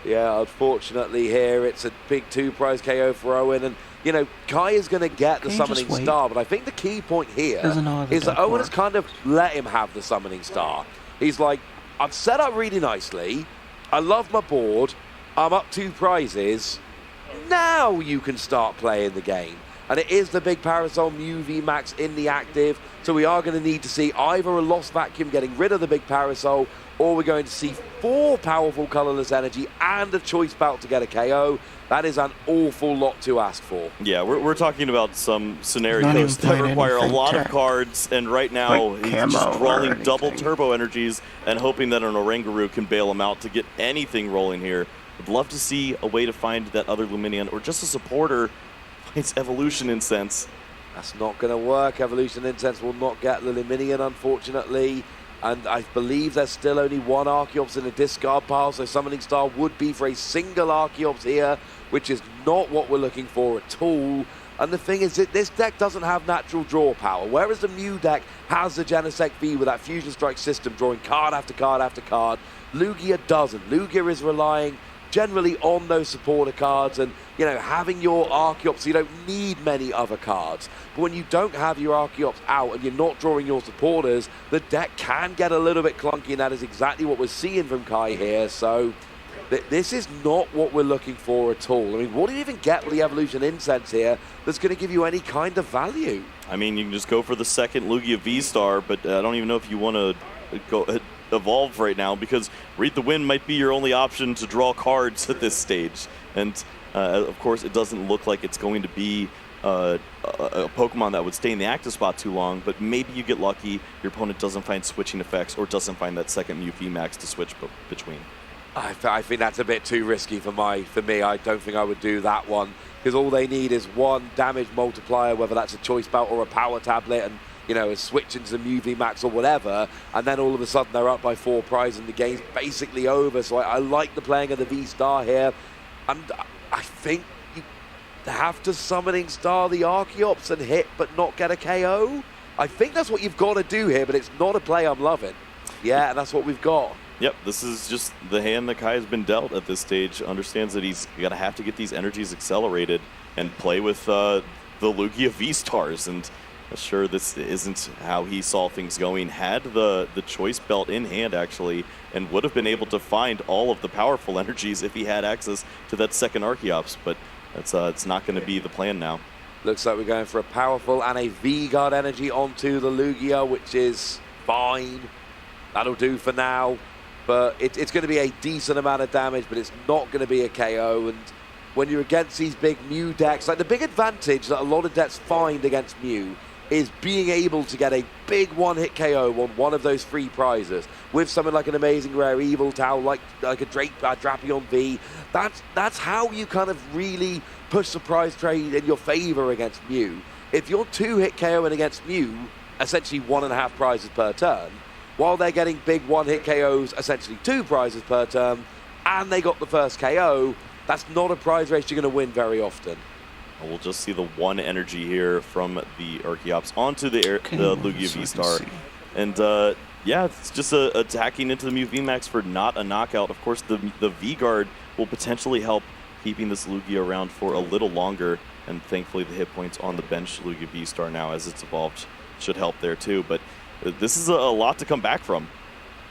Yeah, unfortunately here, it's a big 2 prize KO for Owyn. And, you know, Kai is going to get the summoning star, but I think the key point here is that Owyn has kind of let him have the summoning star. He's like, I've set up really nicely. I love my board. I'm up 2 prizes. Now you can start playing the game. And it is the big Parasol UV Max in the active. So we are going to need to see either a Lost Vacuum getting rid of the big Parasol, or we're going to see 4 powerful colorless energy and a choice belt to get a KO. That is an awful lot to ask for. Yeah, we're talking about some scenarios that require a lot of cards, and right now like he's just rolling double turbo energies and hoping that an Oranguru can bail him out to get anything rolling here. Would love to see a way to find that other Luminion, or just a supporter finds Evolution Incense. That's not going to work. Evolution Incense will not get the Luminion, unfortunately. And I believe there's still only 1 Archeops in the discard pile, so Summoning Star would be for a single Archeops here, which is not what we're looking for at all. And the thing is that this deck doesn't have natural draw power, whereas the Mew deck has the Genesect V with that Fusion Strike system, drawing card after card after card. Lugia doesn't. Lugia is relying generally on those supporter cards, and you know, having your Archeops, you don't need many other cards. But when you don't have your Archeops out and you're not drawing your supporters, the deck can get a little bit clunky, and that is exactly what we're seeing from Kai here. So this is not what we're looking for at all. I mean, what do you even get with the Evolution Incense here that's going to give you any kind of value? I mean, you can just go for the second Lugia V-Star, but I don't even know if you want to go evolve right now, because Read the Wind might be your only option to draw cards at this stage. And of course, it doesn't look like it's going to be a Pokemon that would stay in the active spot too long, but maybe you get lucky, your opponent doesn't find switching effects or doesn't find that second Mew VMAX to switch between. I think that's a bit too risky for me. I don't think I would do that one, because all they need is 1 damage multiplier, whether that's a choice belt or a power tablet, and you know, a switch into some UV Max or whatever, and then all of a sudden they're up by 4 prizes and the game's basically over. So I like the playing of the V-Star here, and I think you have to Summoning Star the Archeops and hit but not get a KO. I think that's what you've got to do here, but it's not a play I'm loving. Yeah, and that's what we've got. Yep, this is just the hand that Kai has been dealt at this stage. Understands that he's going to have to get these energies accelerated and play with the Lugia V-Stars. And sure, this isn't how he saw things going. Had the choice belt in hand, actually, and would have been able to find all of the powerful energies if he had access to that second Archeops. But that's it's not going to be the plan now. Looks like we're going for a powerful and a V-Guard energy onto the Lugia, which is fine. That'll do for now. But it's going to be a decent amount of damage, but it's not going to be a KO. And when you're against these big Mew decks, like the big advantage that a lot of decks find against Mew is being able to get a big one-hit KO on one of those 3 prizes with something like an amazing rare Evil Tau, like a Drapion V. That's how you kind of really push the prize trade in your favor against Mew. If you're 2-hit KOing against Mew, essentially 1.5 prizes per turn, while they're getting big one-hit KOs, essentially 2 prizes per turn, and they got the first KO, that's not a prize race you're going to win very often. We'll just see the 1 energy here from the Archeops onto the Lugia V-Star. And yeah, it's just attacking into the Mew VMAX for not a knockout. Of course, the V-Guard will potentially help keeping this Lugia around for a little longer. And thankfully, the hit points on the bench Lugia V-Star now as it's evolved should help there too. But this is a lot to come back from.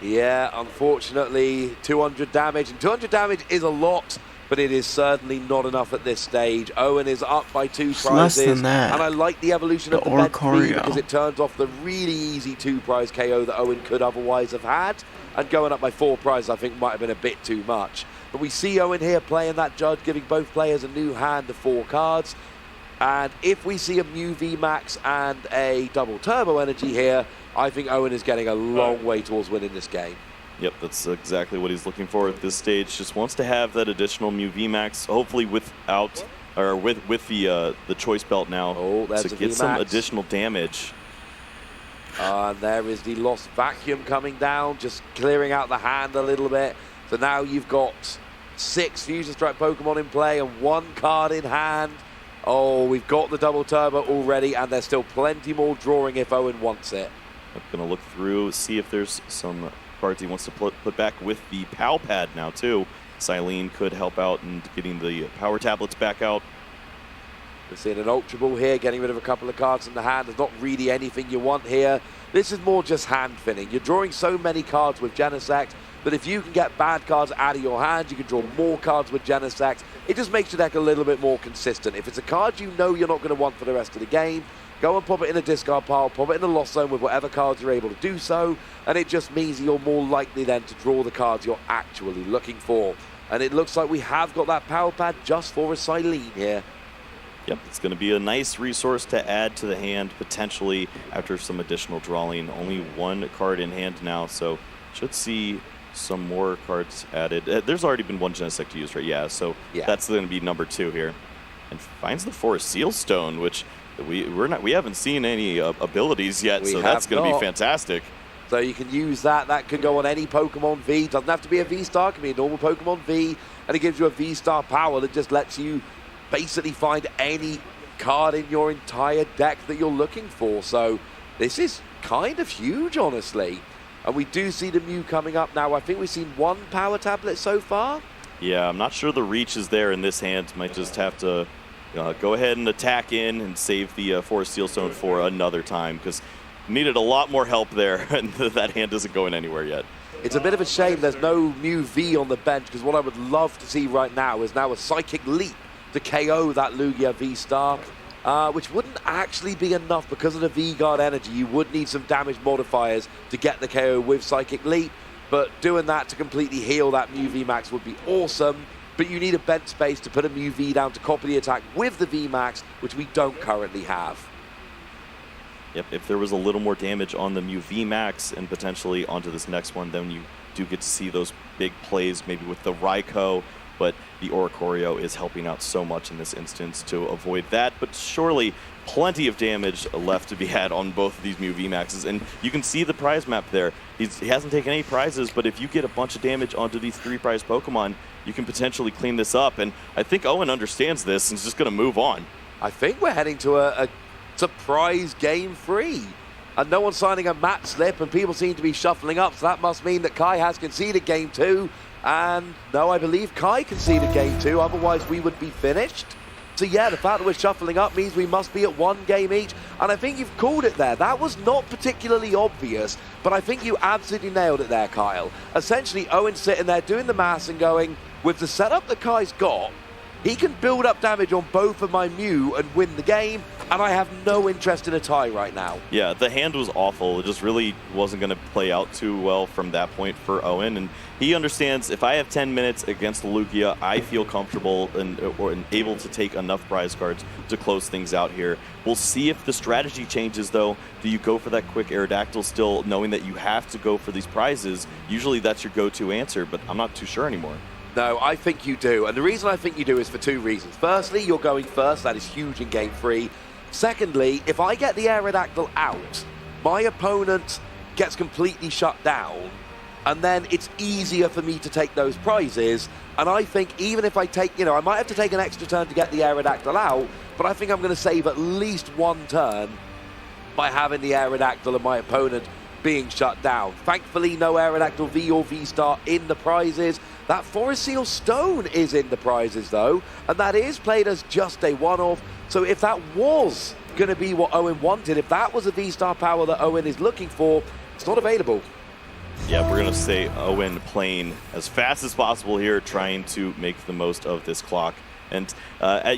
Yeah, unfortunately, 200 damage. And 200 damage is a lot, but it is certainly not enough at this stage. Owyn is up by 2 prizes. Less than that. And I like the evolution of the Med V because it turns off the really easy 2-prize KO that Owyn could otherwise have had. And going up by 4 prizes, I think, might have been a bit too much. But we see Owyn here playing that judge, giving both players a new hand of 4 cards. And if we see a Mew VMAX and a double turbo energy here, I think Owyn is getting a long way towards winning this game. Yep, that's exactly what he's looking for at this stage. Just wants to have that additional Mew VMAX, hopefully without, or with the choice belt now, to get some additional damage. And there is the Lost Vacuum coming down, just clearing out the hand a little bit. So now you've got 6 Fusion Strike Pokemon in play and 1 card in hand. Oh, we've got the double turbo already, and there's still plenty more drawing if Owyn wants it. I'm going to look through, see if there's some cards he wants to put back with the POW pad now, too. Silene could help out in getting the power tablets back out. We're seeing an Ultra Ball here, getting rid of a couple of cards in the hand. There's not really anything you want here. This is more just hand thinning. You're drawing so many cards with Genesect, but if you can get bad cards out of your hand, you can draw more cards with Genesect. It just makes your deck a little bit more consistent. If it's a card you know you're not going to want for the rest of the game, go and pop it in a discard pile, pop it in the lost zone with whatever cards you're able to do so, and it just means you're more likely then to draw the cards you're actually looking for. And it looks like we have got that power pad just for a Silene here. Yep, it's going to be a nice resource to add to the hand, potentially, after some additional drawing. Only 1 card in hand now, so should see some more cards added. There's already been 1 Genesect used, right? Yeah, so that's going to be number 2 here. And finds the Forest Seal Stone, which we haven't seen any abilities yet, so that's going to be fantastic. So you can use that. That could go on any Pokemon V. Doesn't have to be a V-Star. It can be a normal Pokemon V. And it gives you a V-Star power that just lets you basically find any card in your entire deck that you're looking for. So this is kind of huge, honestly. And we do see the Mew coming up now. I think we've seen 1 power tablet so far. Yeah, I'm not sure the reach is there in this hand. Might just have to go ahead and attack in and save the Forest Seal Stone for another time, because needed a lot more help there, and that hand isn't going anywhere yet. It's a bit of a shame there's no Mew V on the bench, because what I would love to see right now is now a Psychic Leap to KO that Lugia V-Star, which wouldn't actually be enough because of the V-Guard energy. You would need some damage modifiers to get the KO with Psychic Leap, but doing that to completely heal that Mew V-Max would be awesome. But you need a bench space to put a Mew V down to copy the attack with the V-Max, which we don't currently have. Yep, if there was a little more damage on the Mew V-Max and potentially onto this next one, then you do get to see those big plays, maybe with the Raikou, but the Oricorio is helping out so much in this instance to avoid that. But surely plenty of damage left to be had on both of these Mew V-Maxes, and you can see the prize map there. He hasn't taken any prizes, but if you get a bunch of damage onto these 3 prize Pokemon, you can potentially clean this up, and I think Owyn understands this and is just going to move on. I think we're heading to a surprise game 3. And no one's signing a match slip, and people seem to be shuffling up, so that must mean that Kai has conceded game 2. And no, I believe Kai conceded game 2, otherwise we would be finished. So yeah, the fact that we're shuffling up means we must be at 1 game each, and I think you've called it there. That was not particularly obvious, but I think you absolutely nailed it there, Kyle. Essentially, Owyn's sitting there doing the maths and going, with the setup that Kai's got, he can build up damage on both of my Mew and win the game, and I have no interest in a tie right now. Yeah, the hand was awful. It just really wasn't going to play out too well from that point for Owyn, and he understands if I have 10 minutes against Lugia, I feel comfortable and able to take enough prize cards to close things out here. We'll see if the strategy changes, though. Do you go for that quick Aerodactyl still, knowing that you have to go for these prizes? Usually that's your go-to answer, but I'm not too sure anymore. No, I think you do, and the reason I think you do is for 2 reasons. Firstly, you're going first. That is huge in game 3. Secondly, if I get the Aerodactyl out, my opponent gets completely shut down, and then it's easier for me to take those prizes. And I think even if I take, I might have to take an extra turn to get the Aerodactyl out, but I think I'm going to save at least 1 turn by having the Aerodactyl and my opponent being shut down. Thankfully, no Aerodactyl V or V-Star in the prizes. That Forest Seal Stone is in the prizes, though, and that is played as just a one-off. So if that was going to be what Owyn wanted, if that was a V-Star power that Owyn is looking for, it's not available. Yeah, we're going to say Owyn playing as fast as possible here, trying to make the most of this clock. And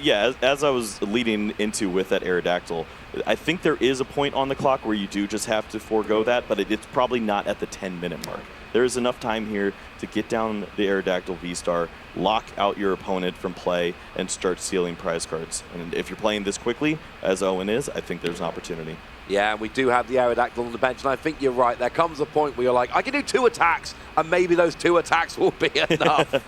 yeah, as I was leading into with that Aerodactyl, I think there is a point on the clock where you do just have to forego that, but it's probably not at the 10-minute mark. There is enough time here to get down the Aerodactyl V-Star, lock out your opponent from play, and start sealing prize cards. And if you're playing this quickly, as Owyn is, I think there's an opportunity. Yeah, and we do have the Aerodactyl on the bench, and I think you're right. There comes a point where you're like, I can do 2 attacks, and maybe those 2 attacks will be enough.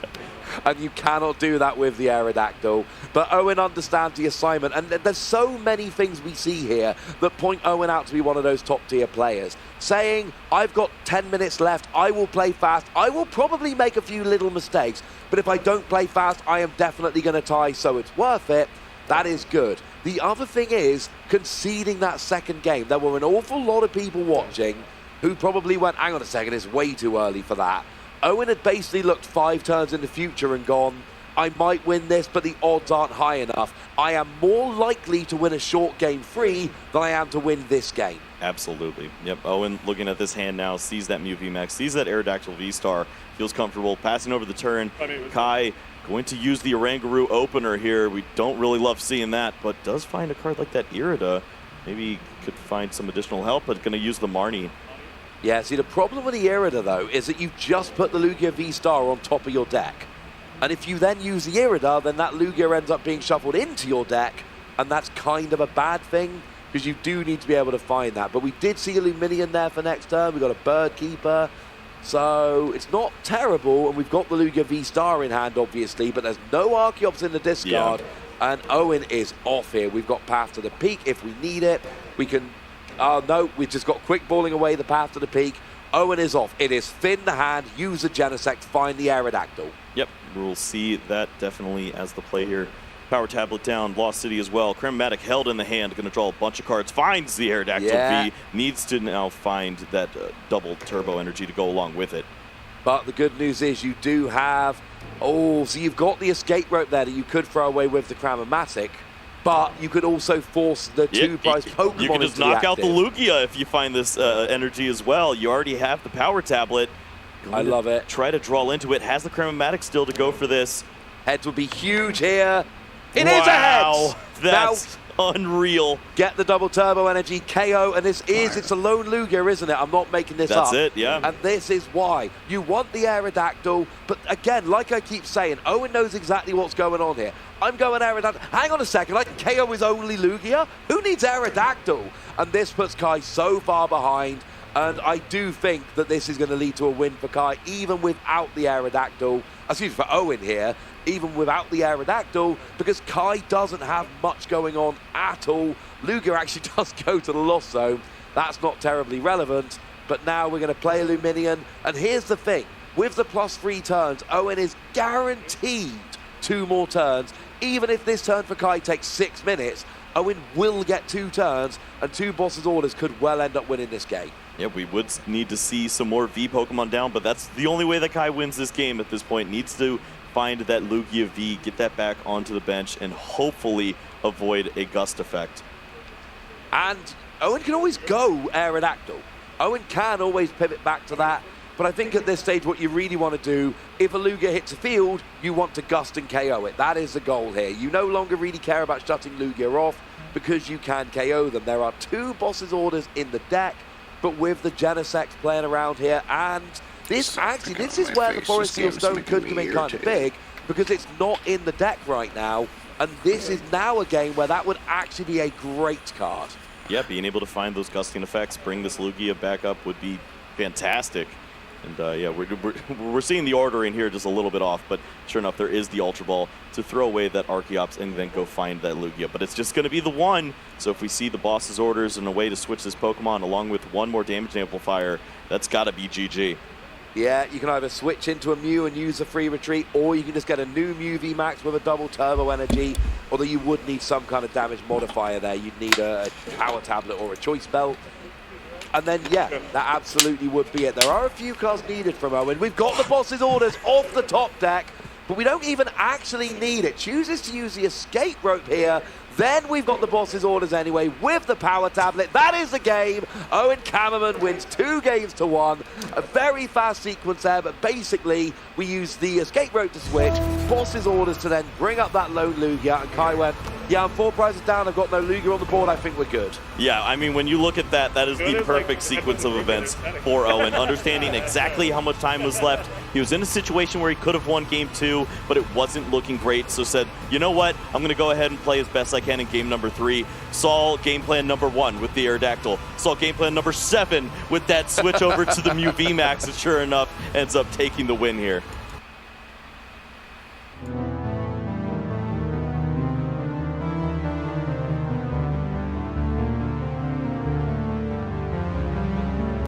And you cannot do that with the Aerodactyl. But Owyn understands the assignment, and there's so many things we see here that point Owyn out to be one of those top-tier players. Saying, I've got 10 minutes left, I will play fast, I will probably make a few little mistakes, but if I don't play fast, I am definitely going to tie, so it's worth it. That is good. The other thing is conceding that second game. There were an awful lot of people watching who probably went, hang on a second, it's way too early for that. Owyn had basically looked 5 turns in the future and gone, I might win this, but the odds aren't high enough. I am more likely to win a short game 3 than I am to win this game. Absolutely. Yep, Owyn looking at this hand now, sees that Mew VMAX, sees that Aerodactyl V-Star, feels comfortable, passing over the turn. Kai going to use the Oranguru opener here. We don't really love seeing that, but does find a card like that Irida. Maybe could find some additional help, but going to use the Marnie. Yeah, see, the problem with the Irida, though, is that you've just put the Lugia V-Star on top of your deck. And if you then use the Irida, then that Lugia ends up being shuffled into your deck, and that's kind of a bad thing, because you do need to be able to find that. But we did see a Luminion there for next turn. We've got a Bird Keeper. So it's not terrible, and we've got the Lugia V-Star in hand, obviously, but there's no Archeops in the discard, and Owyn is off here. We've got Path to the Peak if we need it. We can... no, we've just got quick balling away the Path to the Peak. Owyn is off. It is thin the hand, use the Genesect, find the Aerodactyl. Yep, we'll see that definitely as the play here. Power Tablet down, Lost City as well. Kamerman held in the hand, going to draw a bunch of cards. Finds the Aerodactyl V, needs to now find that double turbo energy to go along with it. But the good news is you do have... Oh, so you've got the escape rope there that you could throw away with the Kamerman, but you could also force the 2-price Pokemon. You can just knock out the Lugia if you find this energy as well. You already have the Power Tablet. I love it. Try to draw into it. Has the Kamerman still to go for this. Heads would be huge here. It is a heads! That's unreal. Get the double turbo energy, KO, and this is, it's a lone Lugia, isn't it? I'm not making this up. That's it, yeah. And this is why. You want the Aerodactyl, but again, like I keep saying, Owyn knows exactly what's going on here. I'm going Aerodactyl. Hang on a second, I can KO his only Lugia? Who needs Aerodactyl? And this puts Kai so far behind, and I do think that this is going to lead to a win for Kai, even without the Aerodactyl. Excuse me, for Owyn here, even without the Aerodactyl, because Kai doesn't have much going on at all. Lugia actually does go to the Lost Zone. That's not terribly relevant, but now we're going to play a Luminion. And here's the thing, with the +3 turns, Owyn is guaranteed 2 more turns. Even if this turn for Kai takes 6 minutes, Owyn will get 2 turns, and 2 Boss's Orders could well end up winning this game. Yeah, we would need to see some more V Pokemon down, but that's the only way that Kai wins this game at this point. Needs to find that Lugia V, get that back onto the bench, and hopefully avoid a Gust effect. And Owyn can always go Aerodactyl. Owyn can always pivot back to that, but I think at this stage what you really want to do, if a Lugia hits a field, you want to Gust and KO it. That is the goal here. You no longer really care about shutting Lugia off because you can KO them. There are 2 Boss's Orders in the deck, but with the Genesect playing around here, and this actually, this is where the Forest Seal Stone could come in kind of big, because it's not in the deck right now, and this is now a game where that would actually be a great card. Yeah, being able to find those gusting effects, bring this Lugia back up would be fantastic. And yeah, we're seeing the ordering here just a little bit off, but sure enough, there is the Ultra Ball to throw away that Archeops and then go find that Lugia. But it's just going to be the one, so if we see the boss's orders and a way to switch this Pokemon along with 1 more damage amplifier, that's got to be GG. Yeah, you can either switch into a Mew and use a free retreat, or you can just get a new Mew VMAX with a double turbo energy, although you would need some kind of damage modifier there. You'd need a power tablet or a choice belt. And then, yeah, that absolutely would be it. There are a few cards needed from Owyn. We've got the boss's orders off the top deck, but we don't even actually need it. Chooses to use the escape rope here. Then we've got the boss's orders anyway with the power tablet. That is the game. Owyn Kamerman wins 2 games to 1. A very fast sequence there, but basically we use the escape rope to switch, boss's orders to then bring up that lone Lugia, and Kai went, Yeah, I'm 4 prizes down. I've got no Lugia on the board. I think we're good. Yeah, I mean, when you look at that, that is the perfect sequence of events for Owyn. Understanding exactly how much time was left. He was in a situation where he could have won game 2, but it wasn't looking great. So said, you know what? I'm going to go ahead and play as best I can in game number 3. Saw game plan number 1 with the Aerodactyl. Saw game plan number 7 with that switch over to the Mew VMAX, and sure enough, ends up taking the win here.